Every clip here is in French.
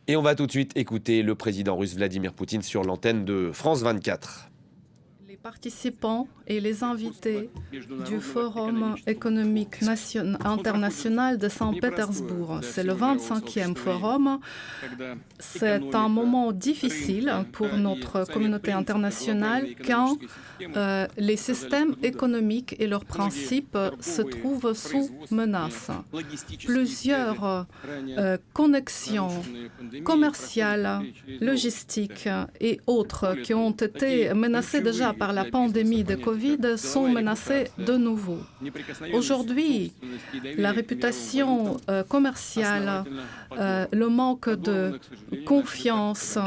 Et on va tout de suite écouter le président russe Vladimir Poutine sur l'antenne de France 24. Les participants et les invités du Forum économique international de Saint-Pétersbourg. C'est le 25e forum. C'est un moment difficile pour notre communauté internationale quand les systèmes économiques et leurs principes se trouvent sous menace. Plusieurs connexions commerciales, logistiques et autres qui ont été menacées déjà par la pandémie de Covid sont menacées de nouveau. Aujourd'hui, la réputation commerciale, le manque de confiance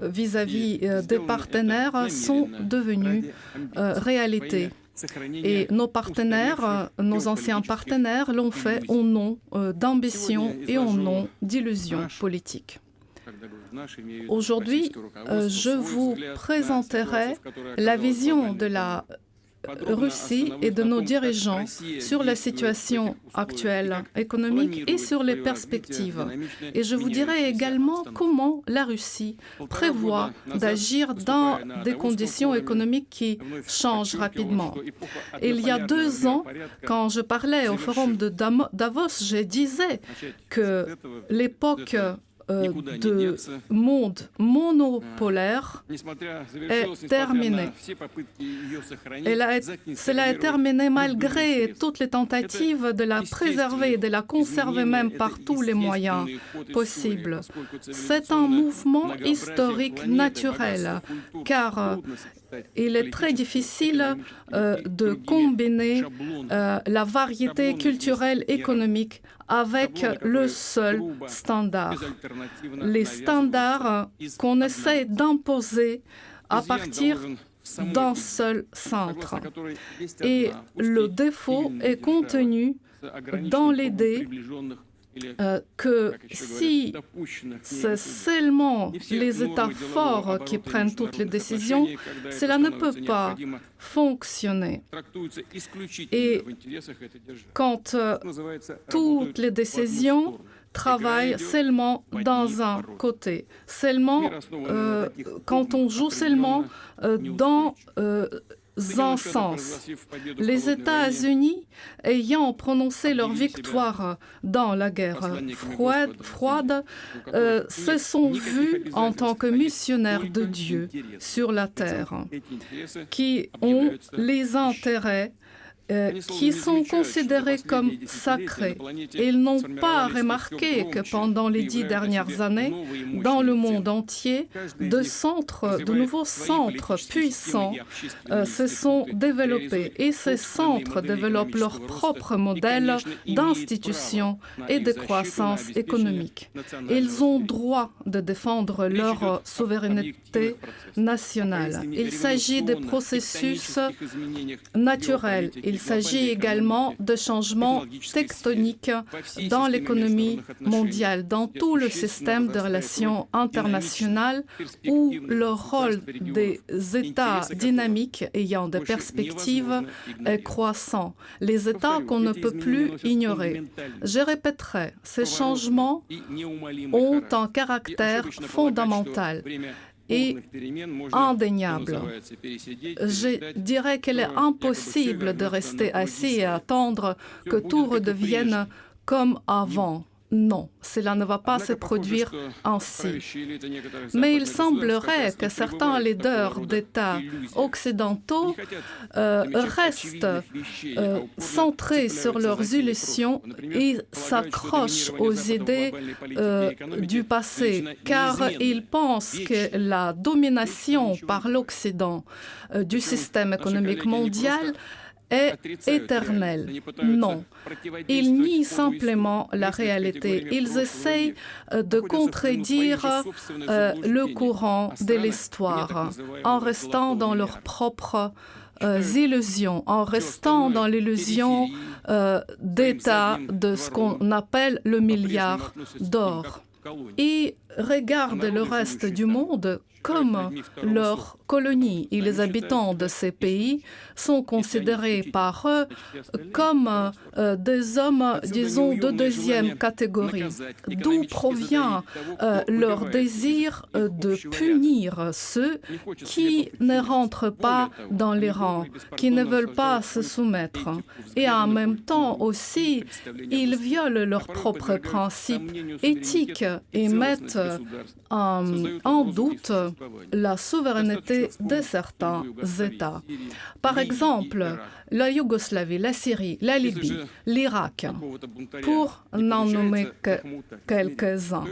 vis-à-vis des partenaires sont devenus réalité. Et nos partenaires, nos anciens partenaires l'ont fait au nom d'ambition et au nom d'illusions politiques. Aujourd'hui, je vous présenterai la vision de la Russie et de nos dirigeants sur la situation actuelle économique et sur les perspectives. Et je vous dirai également comment la Russie prévoit d'agir dans des conditions économiques qui changent rapidement. Il y a 2 ans, quand je parlais au forum de Davos, je disais que l'époque de monde monopolaire est terminée. Cela est terminé malgré toutes les tentatives de la préserver et de la conserver même par tous les moyens possibles. C'est un mouvement historique naturel, car il est très difficile de combiner la variété culturelle économique avec le seul standard. Les standards qu'on essaie d'imposer à partir d'un seul centre. Et le défaut est contenu dans l'idée que si c'est seulement les États forts qui prennent toutes les décisions, cela ne peut pas fonctionner. Et quand toutes les décisions travaillent seulement dans un côté, seulement quand on joue seulement dans un sens. Les États-Unis, ayant prononcé leur victoire dans la guerre froide, se sont vus en tant que missionnaires de Dieu sur la terre, qui ont les intérêts qui sont considérés comme sacrés. Ils n'ont pas remarqué que pendant les 10 dernières années, dans le monde entier, de nouveaux centres puissants se sont développés. Et ces centres développent leur propre modèle d'institution et de croissance économique. Ils ont droit de défendre leur souveraineté nationale. Il s'agit de processus naturels. Il s'agit également de changements tectoniques dans l'économie mondiale, dans tout le système de relations internationales où le rôle des États dynamiques ayant des perspectives est croissant. Les États qu'on ne peut plus ignorer. Je répéterai, ces changements ont un caractère fondamental et indéniable. Je dirais qu'il est impossible de rester assis et attendre que tout redevienne comme avant. Non, cela ne va pas se produire ainsi. Mais il semblerait que certains leaders d'États occidentaux restent centrés sur leurs illusions et s'accrochent aux idées du passé, car ils pensent que la domination par l'Occident du système économique mondial est éternel. Non. Ils nient simplement la réalité. Ils essayent de contredire le courant de l'histoire en restant dans leurs propres illusions, en restant dans l'illusion d'État de ce qu'on appelle le milliard d'or. et regardent le reste du monde comme leur colonie. Et les habitants de ces pays sont considérés par eux comme des hommes, disons, de deuxième catégorie, d'où provient leur désir de punir ceux qui ne rentrent pas dans les rangs, qui ne veulent pas se soumettre. Et en même temps aussi, ils violent leurs propres principes éthiques et mettent en doute la souveraineté de certains États. Par exemple, la Yougoslavie, la Syrie, la Libye, l'Irak, pour n'en nommer que quelques-uns.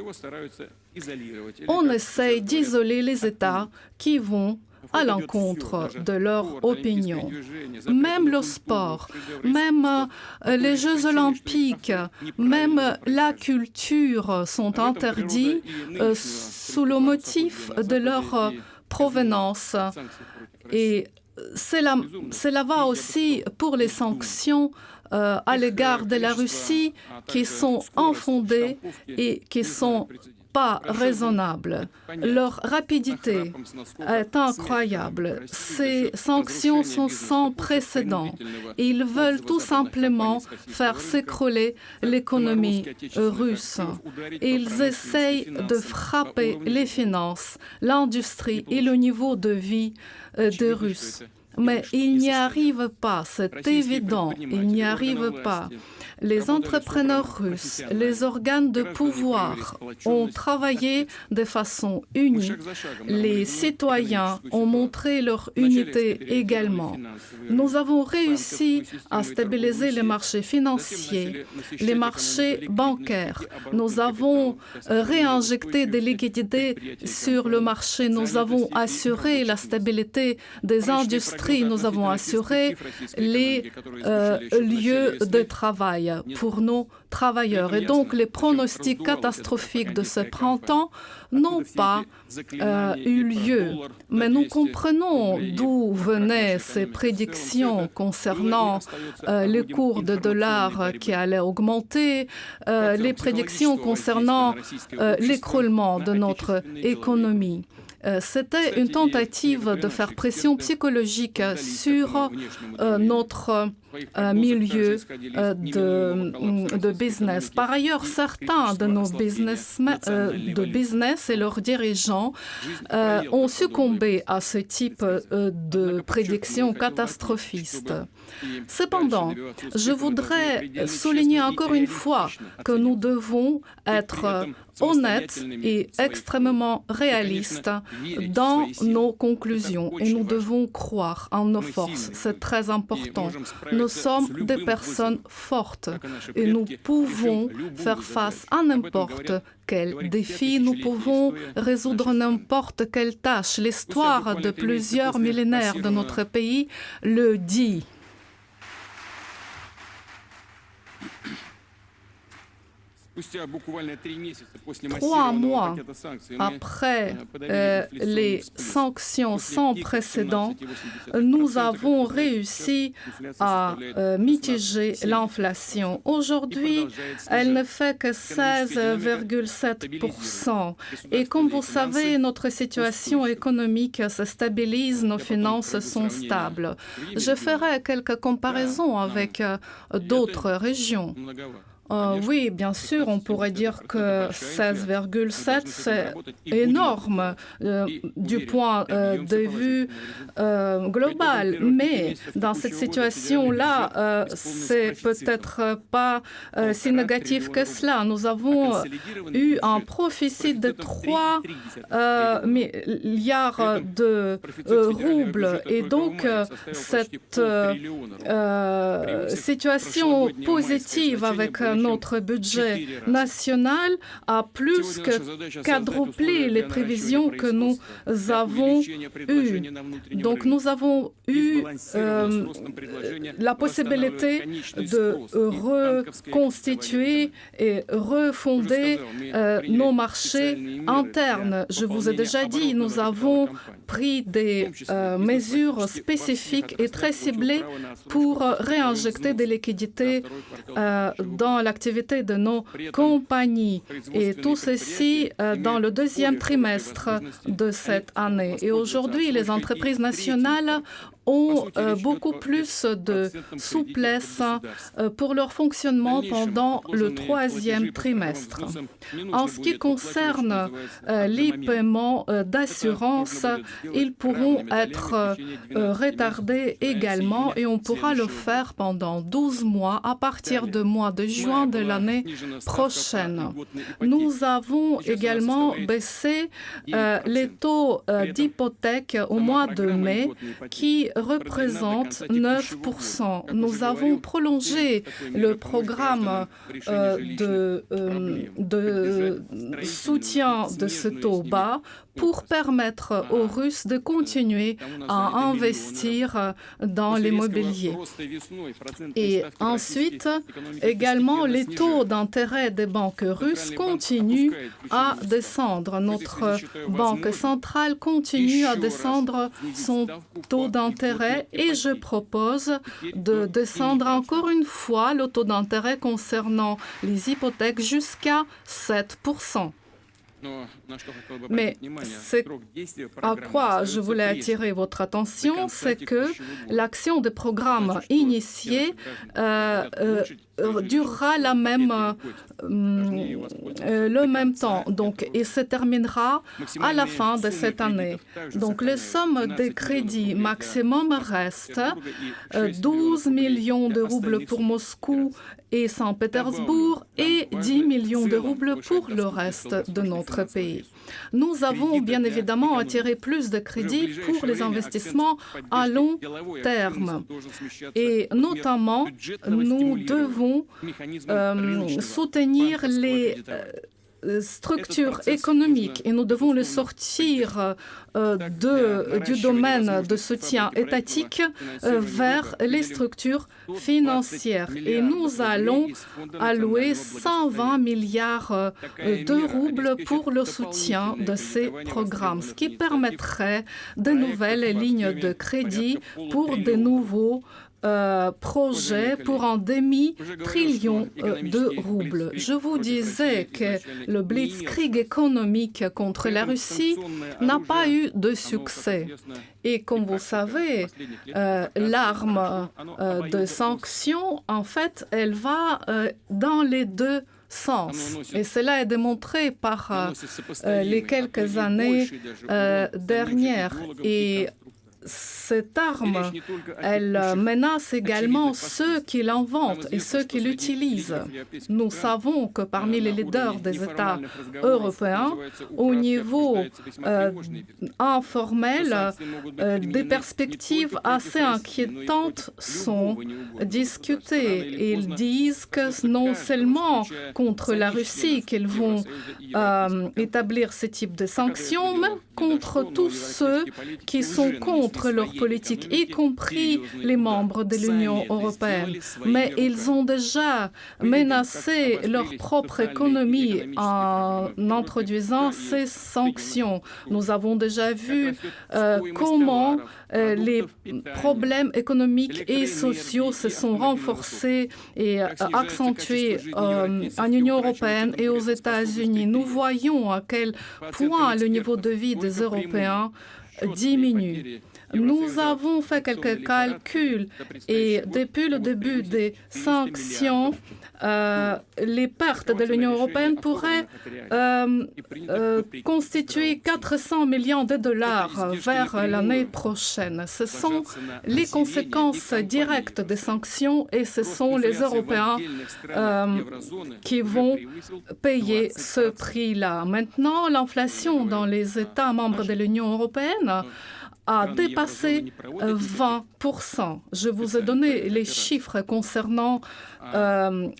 On essaye d'isoler les États qui vont à l'encontre de leur opinion. Même le sport, même les Jeux olympiques, même la culture sont interdits sous le motif de leur provenance. Et cela va aussi pour les sanctions à l'égard de la Russie qui sont infondées et qui sont pas raisonnables. Leur rapidité est incroyable. Ces sanctions sont sans précédent. Ils veulent tout simplement faire s'écrouler l'économie russe. Ils essayent de frapper les finances, l'industrie et le niveau de vie des Russes. Mais ils n'y arrivent pas, c'est évident, ils n'y arrivent pas. Les entrepreneurs russes, les organes de pouvoir ont travaillé de façon unie. Les citoyens ont montré leur unité également. Nous avons réussi à stabiliser les marchés financiers, les marchés bancaires. Nous avons réinjecté des liquidités sur le marché. Nous avons assuré la stabilité des industries. Nous avons assuré les lieux de travail pour nos travailleurs. Et donc, les pronostics catastrophiques de ce printemps n'ont pas eu lieu. Mais nous comprenons d'où venaient ces prédictions concernant les cours de dollar qui allaient augmenter, les prédictions concernant l'écroulement de notre économie. C'était une tentative de faire pression psychologique sur notre milieu de business. Par ailleurs, certains de nos business et leurs dirigeants ont succombé à ce type de prédictions catastrophistes. Cependant, je voudrais souligner encore une fois que nous devons être honnêtes et extrêmement réalistes dans nos conclusions et nous devons croire en nos forces. C'est très important. Nous sommes des personnes fortes et nous pouvons faire face à n'importe quel défi, nous pouvons résoudre n'importe quelle tâche. L'histoire de plusieurs millénaires de notre pays le dit. 3 mois après les sanctions sans précédent, nous avons réussi à mitiger l'inflation. Aujourd'hui, elle ne fait que 16,7%. Et comme vous savez, notre situation économique se stabilise, nos finances sont stables. Je ferai quelques comparaisons avec d'autres régions. Oui, bien sûr, on pourrait dire que 16,7, c'est énorme du point de vue global. Mais dans cette situation-là, c'est peut-être pas si négatif que cela. Nous avons eu un profit de 3 milliards de roubles. Et donc, cette situation positive avec notre budget national a plus que quadruplé les prévisions que nous avons eues. Donc nous avons eu la possibilité de reconstituer et refonder nos marchés internes. Je vous ai déjà dit, nous avons pris des mesures spécifiques et très ciblées pour réinjecter des liquidités dans l'activité de nos compagnies. Et tout ceci dans le deuxième trimestre de cette année. Et aujourd'hui, les entreprises nationales ont beaucoup plus de souplesse pour leur fonctionnement pendant le troisième trimestre. En ce qui concerne les paiements d'assurance, ils pourront être retardés également et on pourra le faire pendant 12 mois à partir du mois de juin de l'année prochaine. Nous avons également baissé les taux d'hypothèque au mois de mai qui représente 9%. Nous avons prolongé le programme de soutien de ce taux bas pour permettre aux Russes de continuer à investir dans l'immobilier. Et ensuite, également, les taux d'intérêt des banques russes continuent à descendre. Notre banque centrale continue à descendre son taux d'intérêt et je propose de descendre encore une fois le taux d'intérêt concernant les hypothèques jusqu'à 7%. Mais ce à quoi je voulais attirer votre attention, c'est que l'action des programmes initiés durera le même temps, donc, et se terminera à la fin de cette année. Donc, les sommes des crédits maximum restent 12 millions de roubles pour Moscou et Saint-Pétersbourg et 10 millions de roubles pour le reste de notre pays. Nous avons bien évidemment attiré plus de crédits pour les investissements à long terme. Et notamment, nous devons soutenir les structures économiques et nous devons le sortir du domaine de soutien étatique vers les structures financières. Et nous allons allouer 120 milliards de roubles pour le soutien de ces programmes, ce qui permettrait de nouvelles lignes de crédit pour de nouveaux projet pour un demi-trillion de roubles. Je vous disais que le blitzkrieg économique contre la Russie n'a pas eu de succès. Et comme vous savez, l'arme de sanctions, en fait, elle va dans les deux sens. Et cela est démontré par les quelques années dernières. Et cette arme, elle menace également ceux qui l'inventent et ceux qui l'utilisent. Nous savons que parmi les leaders des États européens, au niveau informel, des perspectives assez inquiétantes sont discutées. Ils disent que non seulement contre la Russie qu'ils vont établir ce type de sanctions, mais contre tous ceux qui sont contre leur politique, y compris les membres de l'Union européenne. Mais ils ont déjà menacé leur propre économie en introduisant ces sanctions. Nous avons déjà vu comment les problèmes économiques et sociaux se sont renforcés et accentués en Union européenne et aux États-Unis. Nous voyons à quel point le niveau de vie des Européens diminue. Nous avons fait quelques calculs et depuis le début des sanctions, les pertes de l'Union européenne pourraient constituer 400 millions de dollars vers l'année prochaine. Ce sont les conséquences directes des sanctions et ce sont les Européens qui vont payer ce prix-là. Maintenant, l'inflation dans les États membres de l'Union européenne a dépassé 20%. Je vous ai donné les chiffres concernant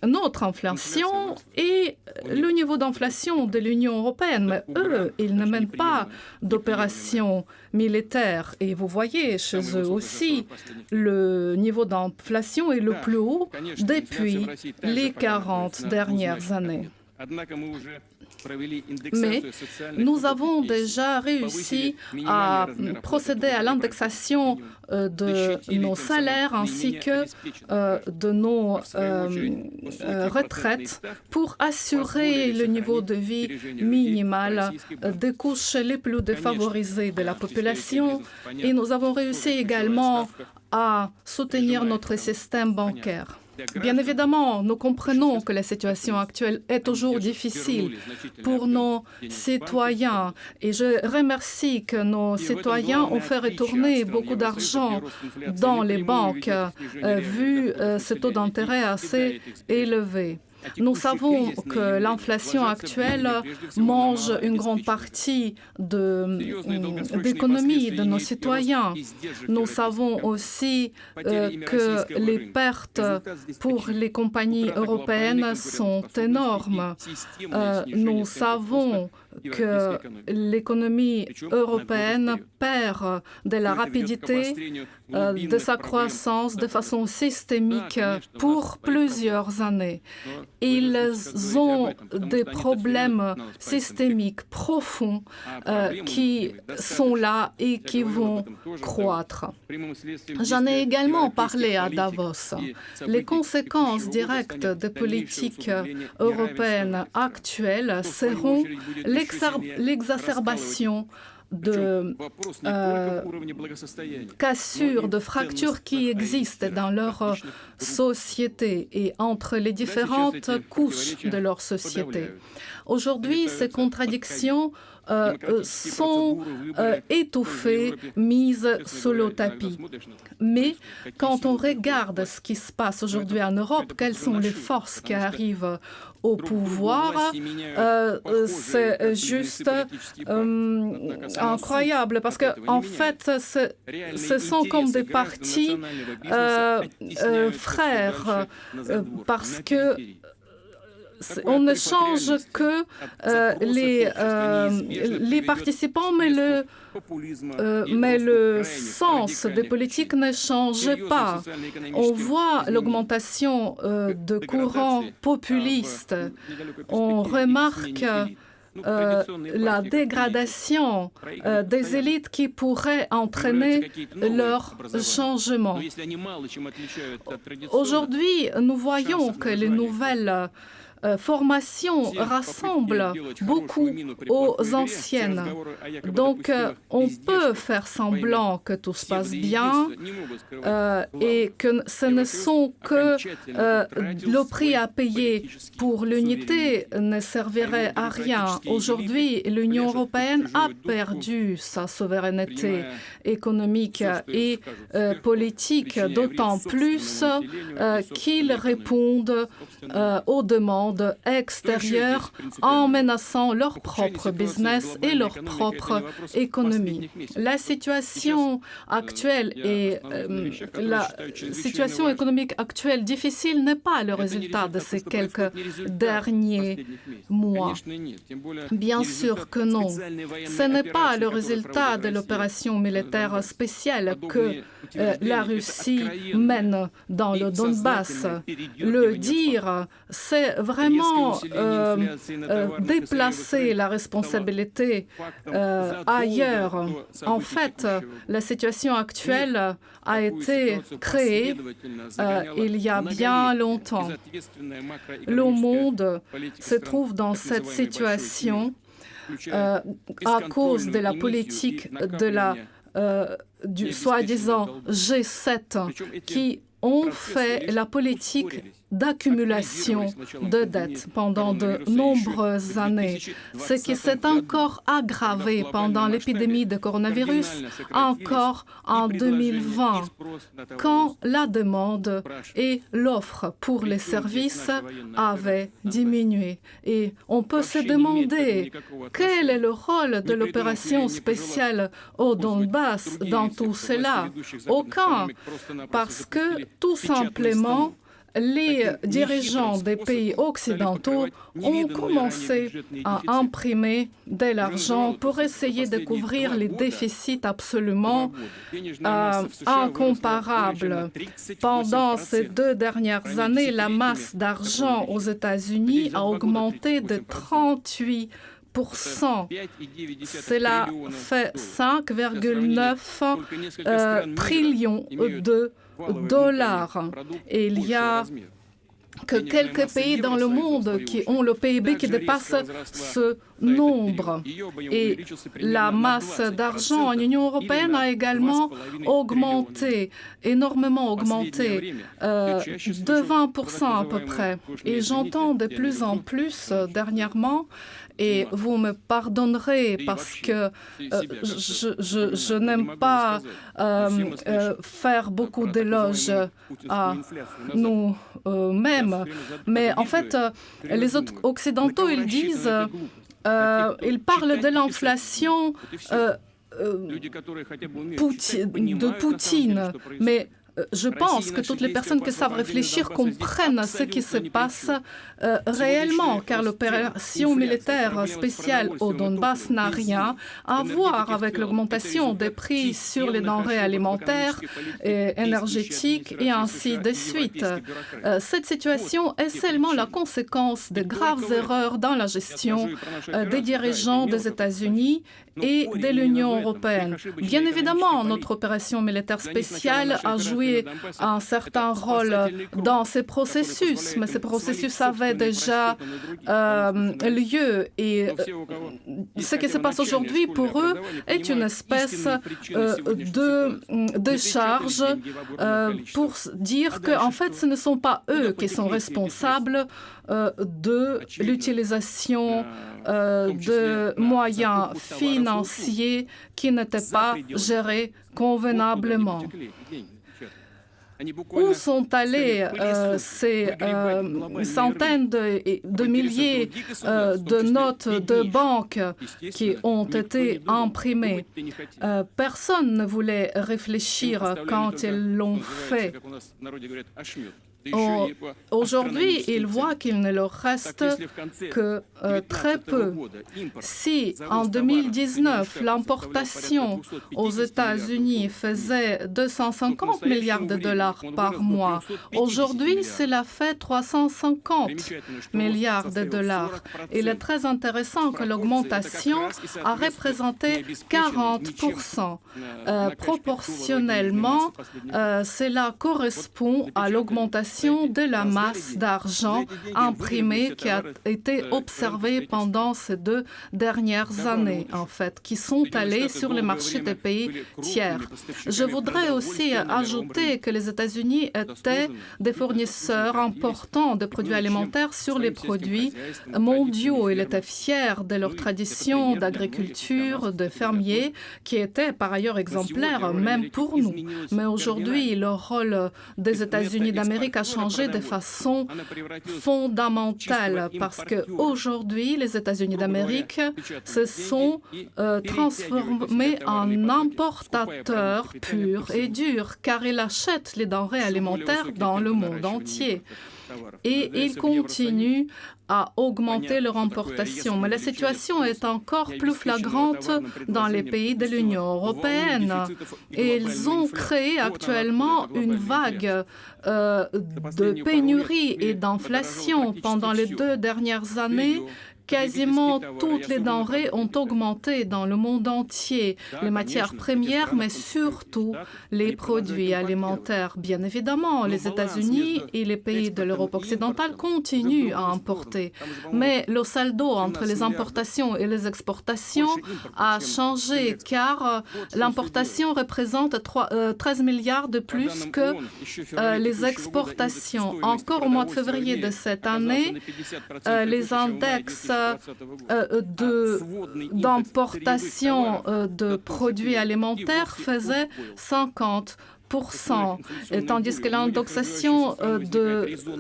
notre inflation et le niveau d'inflation de l'Union européenne. Mais eux, ils ne mènent pas d'opérations militaires. Et vous voyez, chez eux aussi, le niveau d'inflation est le plus haut depuis les 40 dernières années. Mais nous avons déjà réussi à procéder à l'indexation de nos salaires ainsi que de nos retraites pour assurer le niveau de vie minimal des couches les plus défavorisées de la population. Et nous avons réussi également à soutenir notre système bancaire. Bien évidemment, nous comprenons que la situation actuelle est toujours difficile pour nos citoyens et je remercie que nos citoyens ont fait retourner beaucoup d'argent dans les banques vu ce taux d'intérêt assez élevé. Nous savons que l'inflation actuelle mange une grande partie d'économie de nos citoyens. Nous savons aussi que les pertes pour les compagnies européennes sont énormes. Nous savons que l'économie européenne perd de la rapidité de sa croissance de façon systémique pour plusieurs années. Ils ont des problèmes systémiques profonds qui sont là et qui vont croître. J'en ai également parlé à Davos. Les conséquences directes des politiques européennes actuelles seront l'exacerbation de cassures, de fractures qui existent dans leur société et entre les différentes couches de leur société. Aujourd'hui, ces contradictions sont étouffées, mises sous le tapis. Mais quand on regarde ce qui se passe aujourd'hui en Europe, quelles sont les forces qui arrivent au pouvoir, c'est juste incroyable parce que en fait, ce sont comme des partis frères parce que on ne change que les participants, mais le sens des politiques ne change pas. On voit l'augmentation de courants populistes. On remarque la dégradation des élites qui pourrait entraîner leur changement. Aujourd'hui, nous voyons que les nouvelles formations rassemblent beaucoup aux anciennes. Donc, on peut faire semblant que tout se passe bien et que ce ne sont que le prix à payer pour l'unité ne servirait à rien. Aujourd'hui, l'Union européenne a perdu sa souveraineté économique et politique, d'autant plus qu'ils répondent aux demandes extérieures en menaçant leur propre business et leur propre économie. La situation actuelle et la situation économique actuelle difficile n'est pas le résultat de ces quelques derniers mois. Bien sûr que non. Ce n'est pas le résultat de l'opération militaire spéciale que la Russie mène dans le Donbass. Le dire, c'est vraiment déplacer la responsabilité ailleurs. En fait, la situation actuelle a été créée il y a bien longtemps. Le monde se trouve dans cette situation à cause de la politique du soi-disant G7 qui ont fait la politique d'accumulation de dettes pendant de nombreuses années, ce qui s'est encore aggravé pendant l'épidémie de coronavirus, encore en 2020, quand la demande et l'offre pour les services avaient diminué. Et on peut se demander quel est le rôle de l'opération spéciale au Donbass dans tout cela. Aucun, parce que tout simplement, les dirigeants des pays occidentaux ont commencé à imprimer de l'argent pour essayer de couvrir les déficits absolument incomparables. Pendant ces 2 dernières années, la masse d'argent aux États-Unis a augmenté de 38%. Cela fait 5,9 trillions de dollars. Et il y a que quelques pays dans le monde qui ont le PIB qui dépasse ce nombre. Et la masse d'argent en Union européenne a également augmenté, énormément augmenté, de 20% à peu près. Et j'entends de plus en plus dernièrement, et vous me pardonnerez parce que je n'aime pas faire beaucoup d'éloges à nous-mêmes. Mais en fait, les Occidentaux, ils disent, ils parlent de l'inflation de Poutine. Mais je pense que toutes les personnes qui savent réfléchir comprennent ce qui se passe réellement, car l'opération militaire spéciale au Donbass n'a rien à voir avec l'augmentation des prix sur les denrées alimentaires et énergétiques et ainsi de suite. Cette situation est seulement la conséquence de graves erreurs dans la gestion des dirigeants des États-Unis et de l'Union européenne. Bien évidemment, notre opération militaire spéciale a joué un certain rôle dans ces processus, mais ces processus avaient déjà lieu. Et ce qui se passe aujourd'hui pour eux est une espèce de charge pour dire qu'en fait, ce ne sont pas eux qui sont responsables de l'utilisation de moyens financiers qui n'étaient pas gérés convenablement. Où sont allées ces centaines de milliers de notes de banque qui ont été imprimées? Personne ne voulait réfléchir quand ils l'ont fait. Aujourd'hui, ils voient qu'il ne leur reste que très peu. Si en 2019, l'importation aux États-Unis faisait 250 milliards de dollars par mois, aujourd'hui, cela fait 350 milliards de dollars. Il est très intéressant que l'augmentation a représenté 40%. Proportionnellement, cela correspond à l'augmentation de la masse d'argent imprimée qui a été observée pendant ces 2 dernières années, en fait, qui sont allées sur les marchés des pays tiers. Je voudrais aussi ajouter que les États-Unis étaient des fournisseurs importants de produits alimentaires sur les produits mondiaux. Ils étaient fiers de leur tradition d'agriculture, de fermiers, qui étaient par ailleurs exemplaires, même pour nous. Mais aujourd'hui, le rôle des États-Unis d'Amérique a changé de façon fondamentale parce qu'aujourd'hui, les États-Unis d'Amérique se sont transformés en importateurs purs et durs car ils achètent les denrées alimentaires dans le monde entier. Et ils continuent à augmenter leur importation. Mais la situation est encore plus flagrante dans les pays de l'Union européenne. Et ils ont créé actuellement une vague de pénurie et d'inflation pendant les 2 dernières années. Quasiment toutes les denrées ont augmenté dans le monde entier, les matières premières, mais surtout les produits alimentaires. Bien évidemment, les États-Unis et les pays de l'Europe occidentale continuent à importer, mais le saldo entre les importations et les exportations a changé car l'importation représente 13 milliards de plus que les exportations. Encore au mois de février de cette année, les index d'importation de produits alimentaires faisait 50%. tandis que l'indexation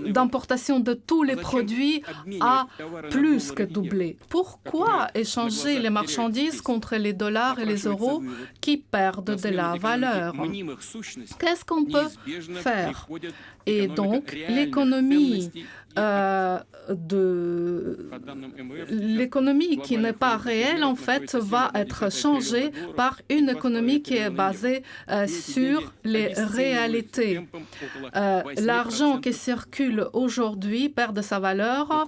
d'importation de tous les produits a plus que doublé. Pourquoi échanger les marchandises contre les dollars et les euros qui perdent de la valeur? Qu'est-ce qu'on peut faire? Et donc, l'économie qui n'est pas réelle, en fait, va être changée par une économie qui est basée sur les réalités. L'argent qui circule aujourd'hui perd de sa valeur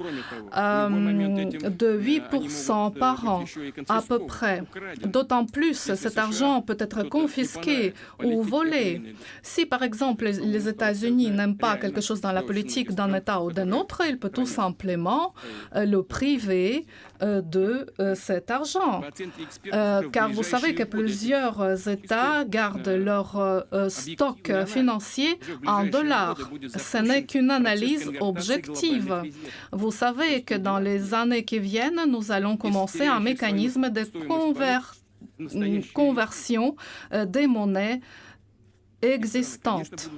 de 8% par an, à peu près. D'autant plus, cet argent peut être confisqué ou volé. Si, par exemple, les États-Unis n'aiment pas quelque chose dans la politique d'un État ou d'un autre, il peut tout simplement le priver de cet argent. Car vous savez que plusieurs États gardent leur stock financier en dollars. Ce n'est qu'une analyse objective. Vous savez que dans les années qui viennent, nous allons commencer un mécanisme de conversion des monnaies existantes.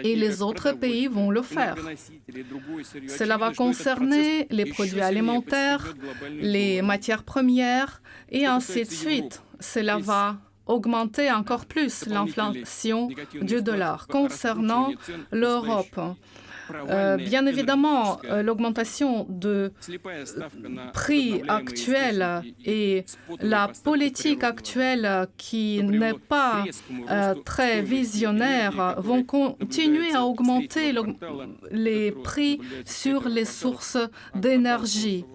Et les autres pays vont le faire. Cela va concerner les produits alimentaires, les matières premières et ainsi de suite. Cela va augmenter encore plus l'inflation du dollar. Concernant l'Europe, bien évidemment, l'augmentation de prix actuels et la politique actuelle qui n'est pas très visionnaire vont continuer à augmenter les prix sur les sources d'énergie.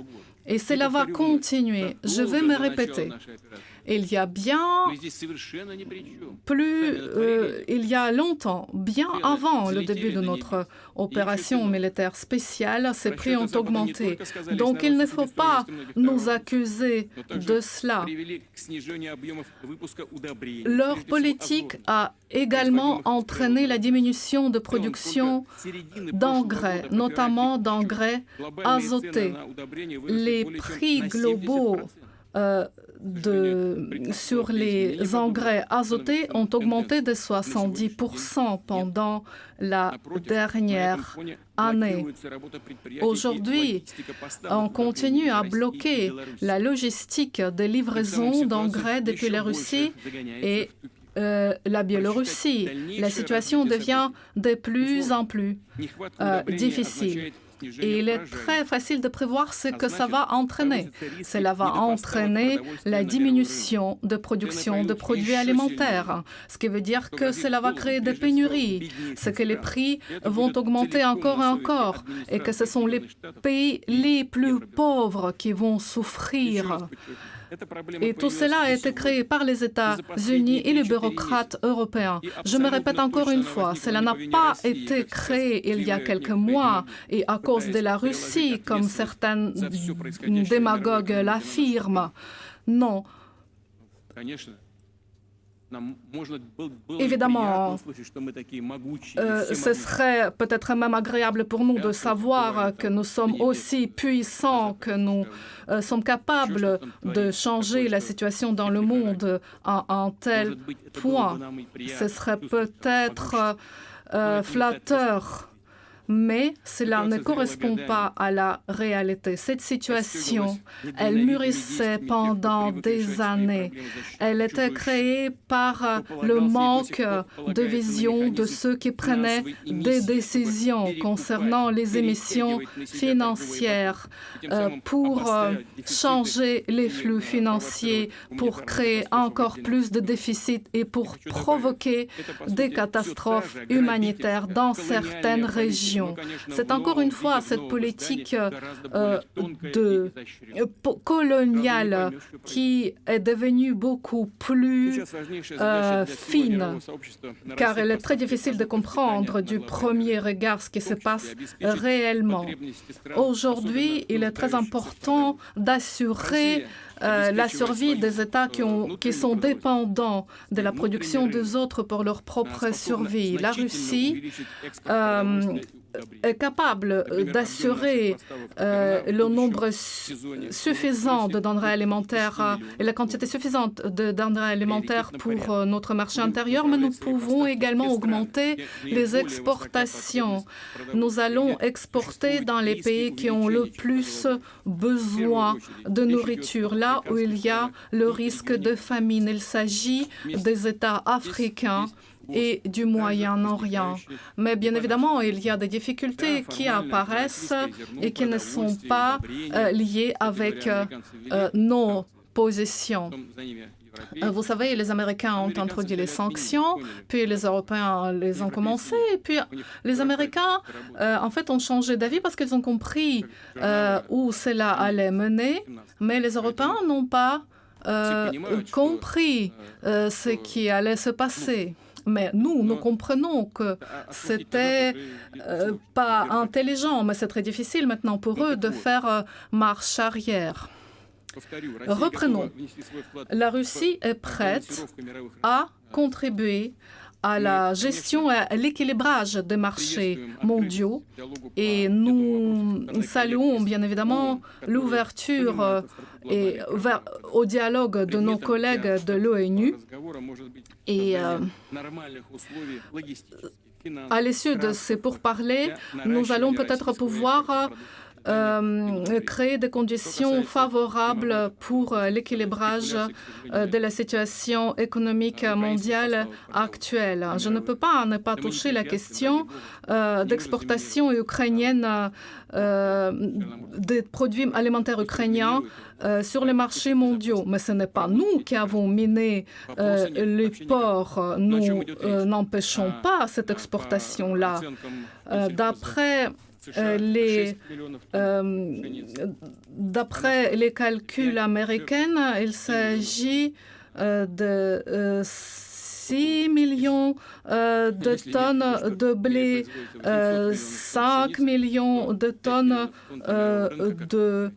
Et cela va continuer. Je vais me répéter. Il y a longtemps, bien avant le début de notre opération militaire spéciale, ces prix ont augmenté. Donc il ne faut pas nous accuser de cela. Leur politique a également entraîné la diminution de production d'engrais, notamment d'engrais azotés. Les prix globaux sur les engrais azotés ont augmenté de 70% pendant la dernière année. Aujourd'hui, on continue à bloquer la logistique de livraison d'engrais depuis la Russie et la Biélorussie. La situation devient de plus en plus difficile. Et il est très facile de prévoir ce que ça va entraîner. Cela va entraîner la diminution de production de produits alimentaires, ce qui veut dire que cela va créer des pénuries, ce que les prix vont augmenter encore et encore, et que ce sont les pays les plus pauvres qui vont souffrir. Et tout cela a été créé par les États-Unis et les bureaucrates européens. Je me répète encore une fois, cela n'a pas été créé il y a quelques mois et à cause de la Russie, comme certains démagogues l'affirment. Non. Évidemment, ce serait peut-être même agréable pour nous de savoir que nous sommes aussi puissants, que nous sommes capables de changer la situation dans le monde à un tel point. Ce serait peut-être flatteur. Mais cela ne correspond pas à la réalité. Cette situation, elle mûrissait pendant des années. Elle était créée par le manque de vision de ceux qui prenaient des décisions concernant les émissions financières pour changer les flux financiers, pour créer encore plus de déficits et pour provoquer des catastrophes humanitaires dans certaines régions. C'est encore une fois cette politique coloniale qui est devenue beaucoup plus fine, car elle est très difficile de comprendre du premier regard ce qui se passe réellement. Aujourd'hui, il est très important d'assurer la survie des États qui sont dépendants de la production des autres pour leur propre survie. La Russie est capable d'assurer le nombre suffisant de denrées alimentaires et la quantité suffisante de denrées alimentaires pour notre marché intérieur, mais nous pouvons également augmenter les exportations. Nous allons exporter dans les pays qui ont le plus besoin de nourriture, là où il y a le risque de famine. Il s'agit des États africains et du Moyen-Orient. Mais bien évidemment, il y a des difficultés qui apparaissent et qui ne sont pas liées avec nos positions. Vous savez, les Américains ont introduit les sanctions, puis les Européens les ont commencées, et puis les Américains, en fait, ont changé d'avis parce qu'ils ont compris où cela allait mener, mais les Européens n'ont pas compris ce qui allait se passer. Mais nous comprenons que c'était pas intelligent, mais c'est très difficile maintenant pour eux de faire marche arrière. Reprenons. La Russie est prête à contribuer à la gestion et à l'équilibrage des marchés mondiaux et nous saluons bien évidemment l'ouverture au dialogue de nos collègues de l'ONU et à l'issue de ces pourparlers, nous allons peut-être pouvoir créer des conditions favorables pour l'équilibrage de la situation économique mondiale actuelle. Je ne peux pas ne pas toucher la question d'exportation ukrainienne des produits alimentaires ukrainiens sur les marchés mondiaux. Mais ce n'est pas nous qui avons miné les ports. Nous n'empêchons pas cette exportation-là. D'après les calculs américains, il s'agit de 6 millions de tonnes de blé, 5 millions de tonnes de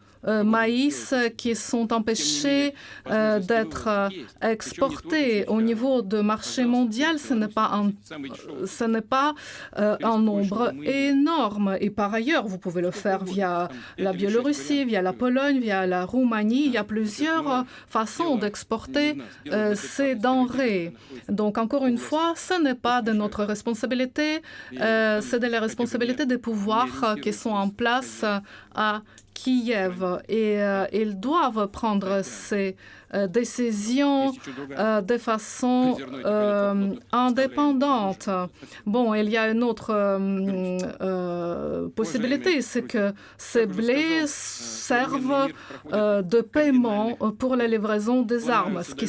maïs qui sont empêchés d'être exportés. Au niveau de marché mondial, ce n'est pas un nombre énorme. Et par ailleurs, vous pouvez le faire via la Biélorussie, via la Pologne, via la Roumanie. Il y a plusieurs façons d'exporter ces denrées. Donc, encore une fois, ce n'est pas de notre responsabilité, c'est de la responsabilité des pouvoirs qui sont en place à Kiev et ils doivent prendre ces décisions de façon indépendante. Bon, il y a une autre possibilité, c'est que ces blés servent de paiement pour la livraison des armes, ce qui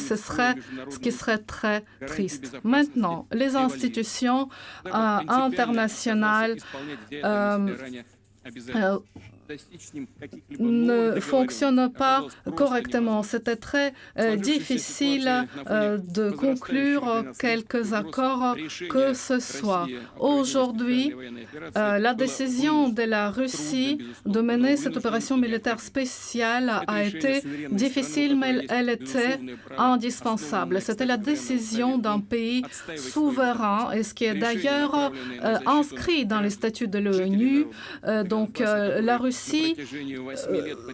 serait très triste. Maintenant, les institutions internationales ne fonctionne pas correctement. C'était très difficile de conclure quelques accords que ce soit. Aujourd'hui, la décision de la Russie de mener cette opération militaire spéciale a été difficile, mais elle était indispensable. C'était la décision d'un pays souverain, et ce qui est d'ailleurs inscrit dans les statuts de l'ONU. Donc, la Russie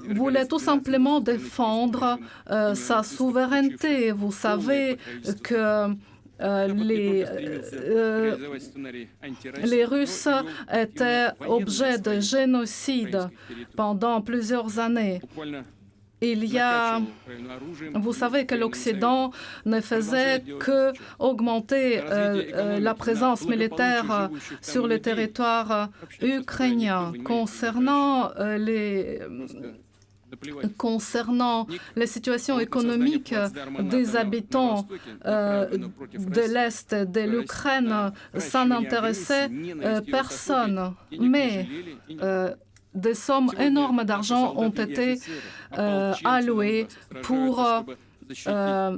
voulait tout simplement défendre sa souveraineté. Vous savez que les Russes étaient objet de génocide pendant plusieurs années. Vous savez que l'Occident ne faisait que augmenter la présence militaire sur le territoire ukrainien. Concernant la situation économique des habitants de l'Est de l'Ukraine, ça n'intéressait personne. Mais des sommes énormes d'argent ont été allouées pour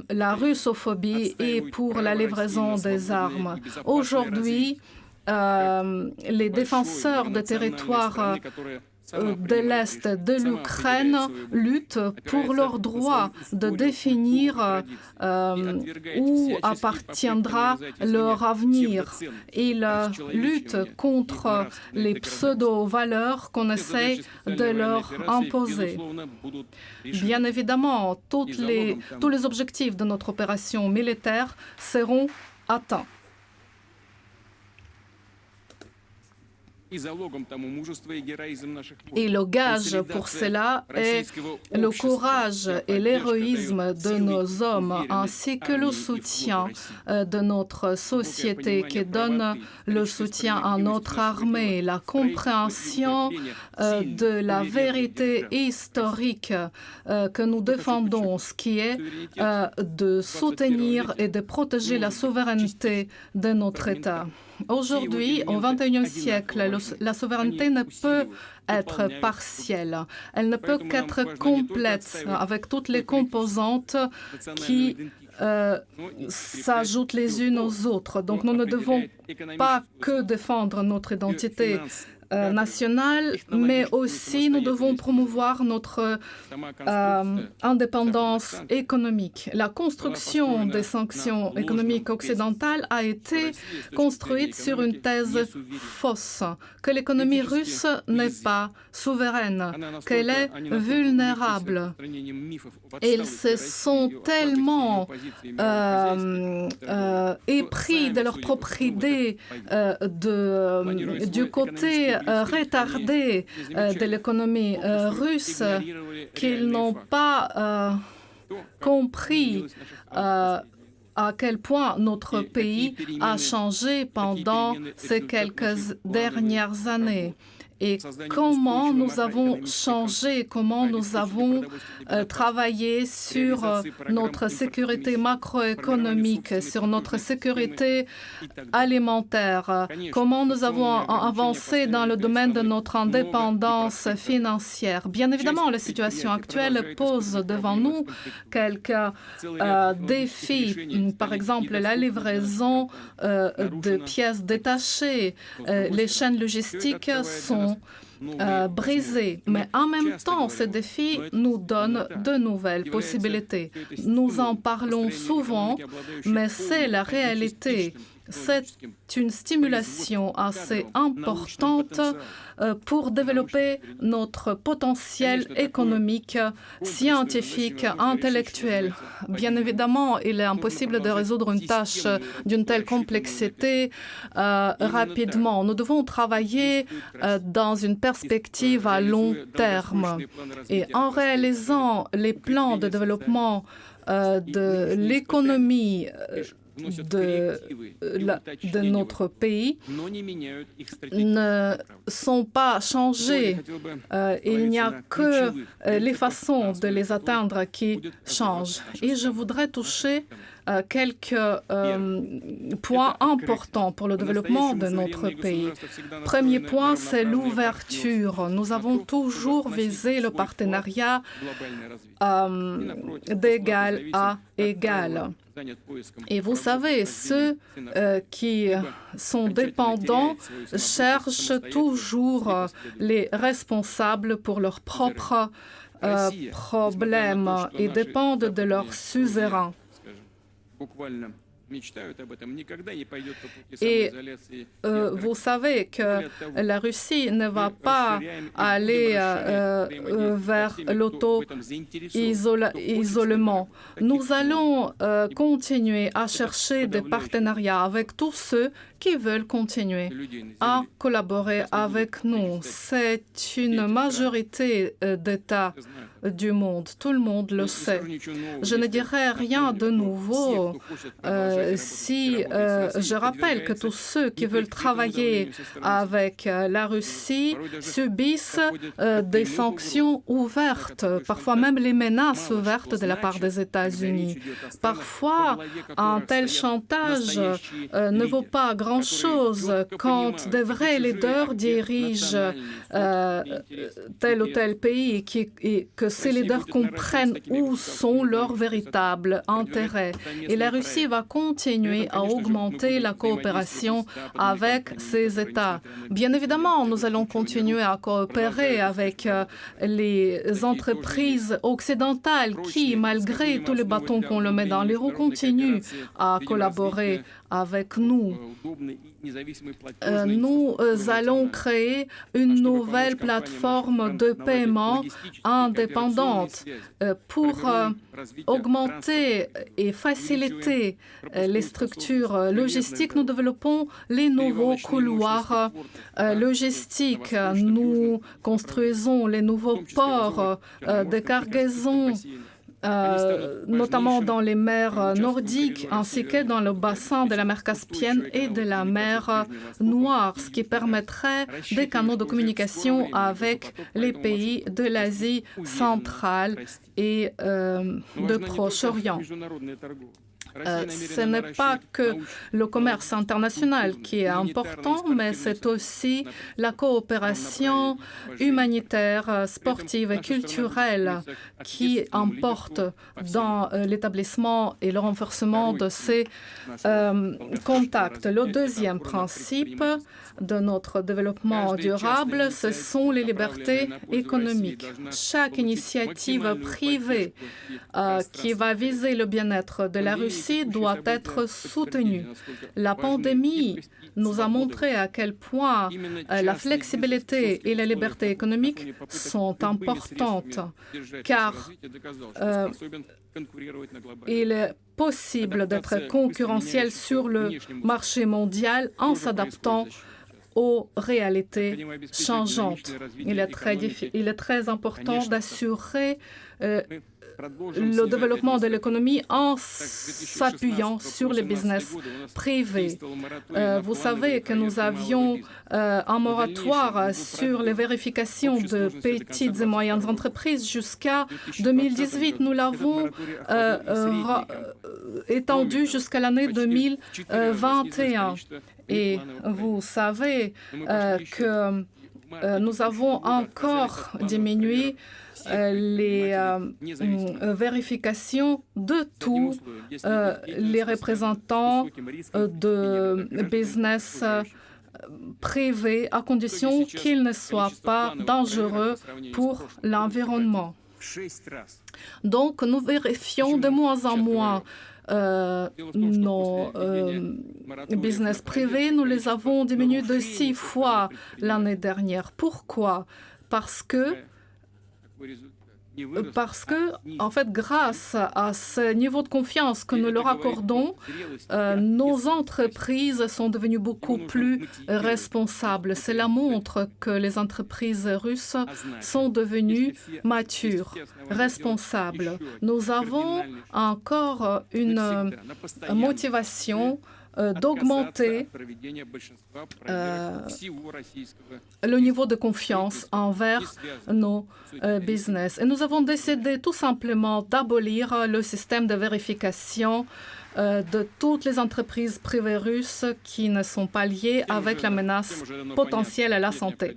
la russophobie et pour la livraison des armes. Aujourd'hui, les défenseurs de territoires de l'Est de l'Ukraine luttent pour leur droit de définir où appartiendra leur avenir. Ils luttent contre les pseudo-valeurs qu'on essaie de leur imposer. Bien évidemment, tous les objectifs de notre opération militaire seront atteints. Et le gage pour cela est le courage et l'héroïsme de nos hommes, ainsi que le soutien de notre société qui donne le soutien à notre armée, la compréhension de la vérité historique que nous défendons, ce qui est de soutenir et de protéger la souveraineté de notre État. Aujourd'hui, au XXIe siècle, la souveraineté ne peut être partielle. Elle ne peut qu'être complète, avec toutes les composantes qui s'ajoutent les unes aux autres. Donc nous ne devons pas que défendre notre identité nationale, mais aussi nous devons promouvoir notre indépendance économique. La construction des sanctions économiques occidentales a été construite sur une thèse fausse, que l'économie russe n'est pas souveraine, qu'elle est vulnérable. Ils se sont tellement épris de leur propre idée du côté retardé de l'économie russe qu'ils n'ont pas compris à quel point notre pays a changé pendant ces quelques dernières années. Et comment nous avons changé, comment nous avons travaillé sur notre sécurité macroéconomique, sur notre sécurité alimentaire, comment nous avons avancé dans le domaine de notre indépendance financière. Bien évidemment, la situation actuelle pose devant nous quelques défis, par exemple la livraison de pièces détachées. Les chaînes logistiques sont brisées, mais en même temps, ces défis nous donnent de nouvelles possibilités. Nous en parlons souvent, mais c'est la réalité. C'est une stimulation assez importante pour développer notre potentiel économique, scientifique, intellectuel. Bien évidemment, il est impossible de résoudre une tâche d'une telle complexité rapidement. Nous devons travailler dans une perspective à long terme. Et en réalisant les plans de développement de l'économie de notre pays ne sont pas changés. Il n'y a que les façons de les atteindre qui changent. Et je voudrais toucher quelques points importants pour le développement de notre pays. Premier point, c'est l'ouverture. Nous avons toujours visé le partenariat d'égal à égal. Et vous savez, ceux qui sont dépendants cherchent toujours les responsables pour leurs propres problèmes et dépendent de leurs suzerains. Et vous savez que la Russie ne va pas aller vers l'auto-isolement. Nous allons continuer à chercher des partenariats avec tous ceux qui veulent continuer à collaborer avec nous. C'est une majorité d'États du monde. Tout le monde le sait. Je ne dirai rien de nouveau si je rappelle que tous ceux qui veulent travailler avec la Russie subissent des sanctions ouvertes, parfois même les menaces ouvertes de la part des États-Unis. Parfois, un tel chantage ne vaut pas grand-chose quand de vrais leaders dirigent tel ou tel pays et que ces leaders comprennent où sont leurs véritables intérêts. Et la Russie va continuer à augmenter la coopération avec ces États. Bien évidemment, nous allons continuer à coopérer avec les entreprises occidentales qui, malgré tous les bâtons qu'on leur met dans les roues, continuent à collaborer avec nous. Nous allons créer une nouvelle plateforme de paiement indépendante pour augmenter et faciliter les structures logistiques. Nous développons les nouveaux couloirs logistiques. Nous construisons les nouveaux ports de cargaison, notamment dans les mers nordiques, ainsi que dans le bassin de la mer Caspienne et de la mer Noire, ce qui permettrait des canaux de communication avec les pays de l'Asie centrale et de Proche-Orient. Ce n'est pas que le commerce international qui est important, mais c'est aussi la coopération humanitaire, sportive et culturelle qui importe dans l'établissement et le renforcement de ces contacts. Le deuxième principe de notre développement durable, ce sont les libertés économiques. Chaque initiative privée qui va viser le bien-être de la Russie doit être soutenue. La pandémie nous a montré à quel point la flexibilité et la liberté économique sont importantes, car il est possible d'être concurrentiel sur le marché mondial en s'adaptant aux réalités changeantes. Il est très important d'assurer le développement de l'économie en s'appuyant sur les business privés. Vous savez que nous avions un moratoire sur les vérifications de petites et moyennes entreprises jusqu'à 2018. Nous l'avons étendu jusqu'à l'année 2021. Et vous savez que nous avons encore diminué les vérifications de tous les représentants de business privés à condition qu'ils ne soient pas dangereux pour l'environnement. Donc, nous vérifions de moins en moins nos business privés. Nous les avons diminués de 6 fois l'année dernière. Pourquoi? Parce que, en fait, grâce à ce niveau de confiance que nous leur accordons, nos entreprises sont devenues beaucoup plus responsables. Cela montre que les entreprises russes sont devenues matures, responsables. Nous avons encore une motivation d'augmenter le niveau de confiance envers nos business. Et nous avons décidé tout simplement d'abolir le système de vérification de toutes les entreprises privées russes qui ne sont pas liées avec la menace potentielle à la santé.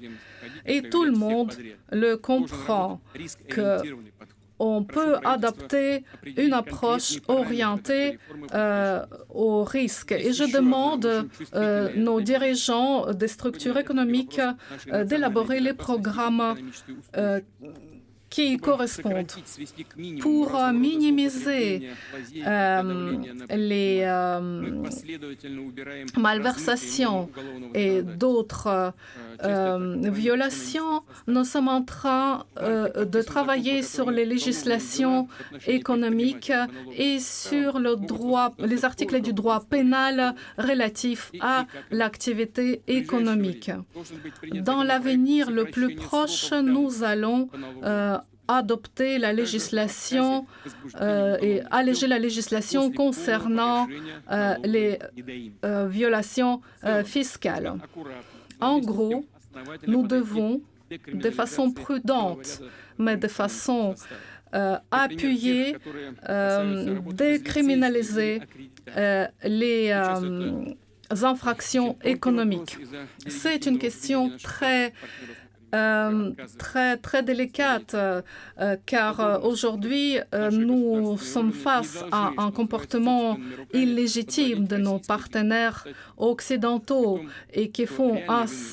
Et tout le monde le comprend que on peut adapter une approche orientée aux risques. Et je demande nos dirigeants des structures économiques d'élaborer les programmes qui y correspondent pour minimiser les malversations et d'autres violations. Nous sommes en train de travailler sur les législations économiques et sur les articles du droit pénal relatifs à l'activité économique. Dans l'avenir le plus proche, nous allons adopter la législation et alléger la législation concernant les violations fiscales. En gros, nous devons, de façon prudente, mais de façon appuyée, décriminaliser les infractions économiques. C'est une question très très délicate, car aujourd'hui, nous sommes face à un comportement illégitime de nos partenaires occidentaux et qui font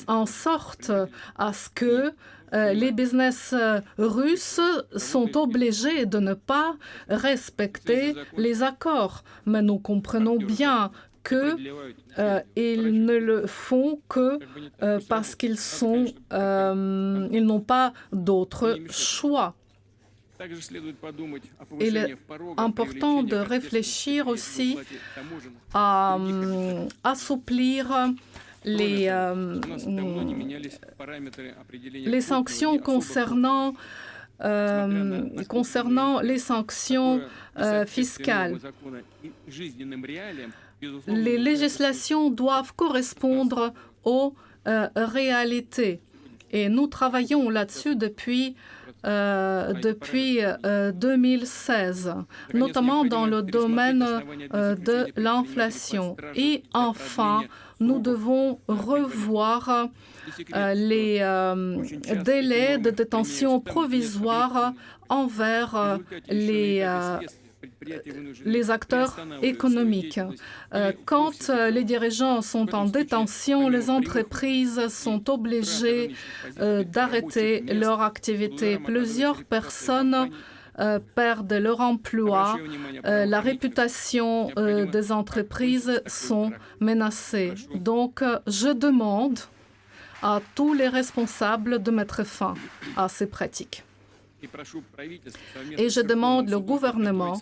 en sorte à ce que les business russes sont obligés de ne pas respecter les accords. Mais nous comprenons bien qu'ils ne le font que parce qu'ils n'ont pas d'autre choix. Il est important de réfléchir aussi à assouplir les sanctions concernant les sanctions fiscales. Les législations doivent correspondre aux réalités. Et nous travaillons là-dessus depuis 2016, notamment dans le domaine de l'inflation. Et enfin, nous devons revoir les délais de détention provisoire envers les acteurs économiques. Quand les dirigeants sont en détention, les entreprises sont obligées d'arrêter leur activité. Plusieurs personnes perdent leur emploi. La réputation des entreprises sont menacées. Donc, je demande à tous les responsables de mettre fin à ces pratiques. Et je demande au gouvernement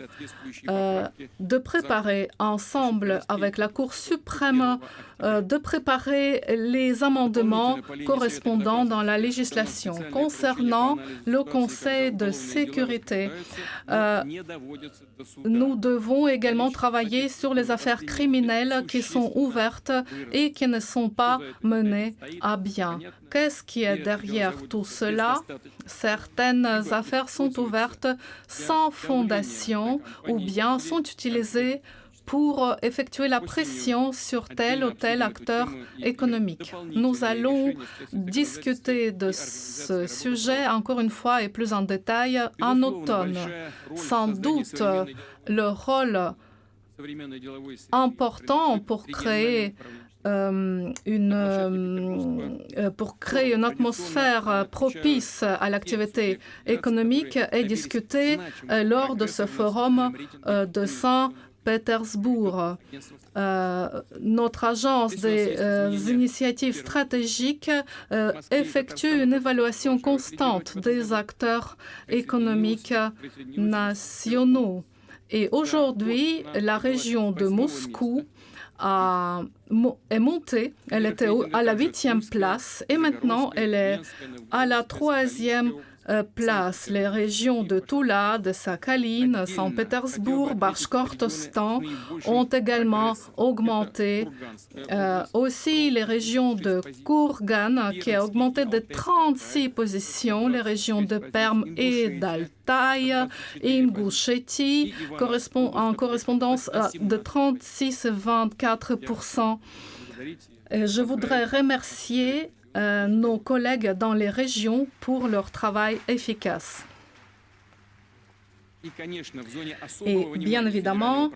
de préparer ensemble avec la Cour suprême de préparer les amendements correspondants dans la législation. Concernant le Conseil de sécurité, nous devons également travailler sur les affaires criminelles qui sont ouvertes et qui ne sont pas menées à bien. Qu'est-ce qui est derrière tout cela? Certaines affaires sont ouvertes sans fondation ou bien sont utilisées pour effectuer la pression sur tel ou tel acteur économique. Nous allons discuter de ce sujet encore une fois et plus en détail en automne. Sans doute, le rôle important pour créer une atmosphère propice à l'activité économique est discutée lors de ce forum de Saint-Pétersbourg. Notre agence des initiatives stratégiques effectue une évaluation constante des acteurs économiques nationaux. Et aujourd'hui, la région de Moscou est montée, elle était à la 8e place et maintenant elle est à la 3e place. Les régions de Tula, de Sakhalin, Saint-Pétersbourg, Bachkortostan ont également augmenté. Aussi les régions de Kourgan qui a augmenté de 36 positions, les régions de Perm et d'Altaï, Ingushétie en correspondance de 36-24%. Je voudrais remercier nos collègues dans les régions pour leur travail efficace. Et bien évidemment,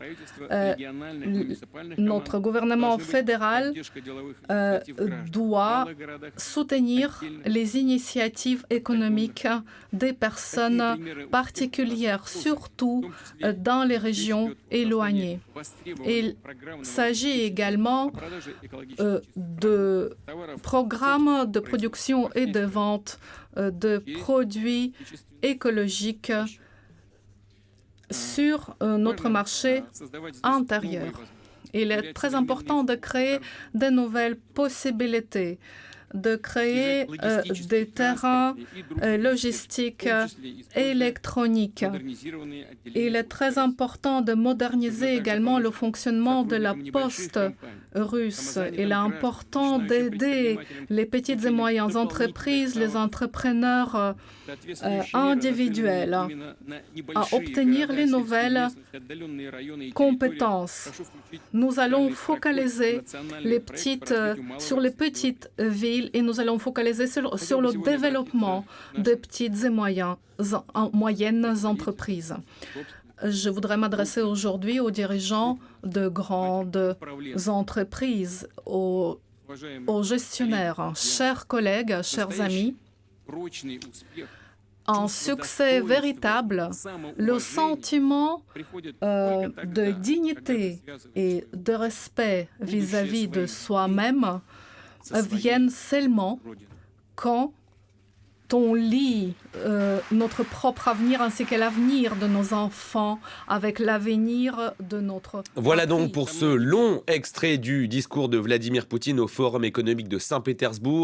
notre gouvernement fédéral doit soutenir les initiatives économiques des personnes particulières, surtout dans les régions éloignées. Il s'agit également de programmes de production et de vente de produits écologiques sur notre marché intérieur. Il est très important de créer de nouvelles possibilités, de créer des terrains logistiques électroniques. Il est très important de moderniser également le fonctionnement de la poste russe. Il est important d'aider les petites et moyennes entreprises, les entrepreneurs individuels à obtenir les nouvelles compétences. Nous allons focaliser sur les petites villes et nous allons focaliser sur le développement des petites et moyennes entreprises. Je voudrais m'adresser aujourd'hui aux dirigeants de grandes entreprises, aux gestionnaires. Chers collègues, chers amis, un succès véritable, le sentiment de dignité et de respect vis-à-vis de soi-même viennent seulement quand on lie notre propre avenir ainsi que l'avenir de nos enfants avec l'avenir de notre Voilà patrie. donc pour ce long extrait du discours de Vladimir Poutine au Forum économique de Saint-Pétersbourg.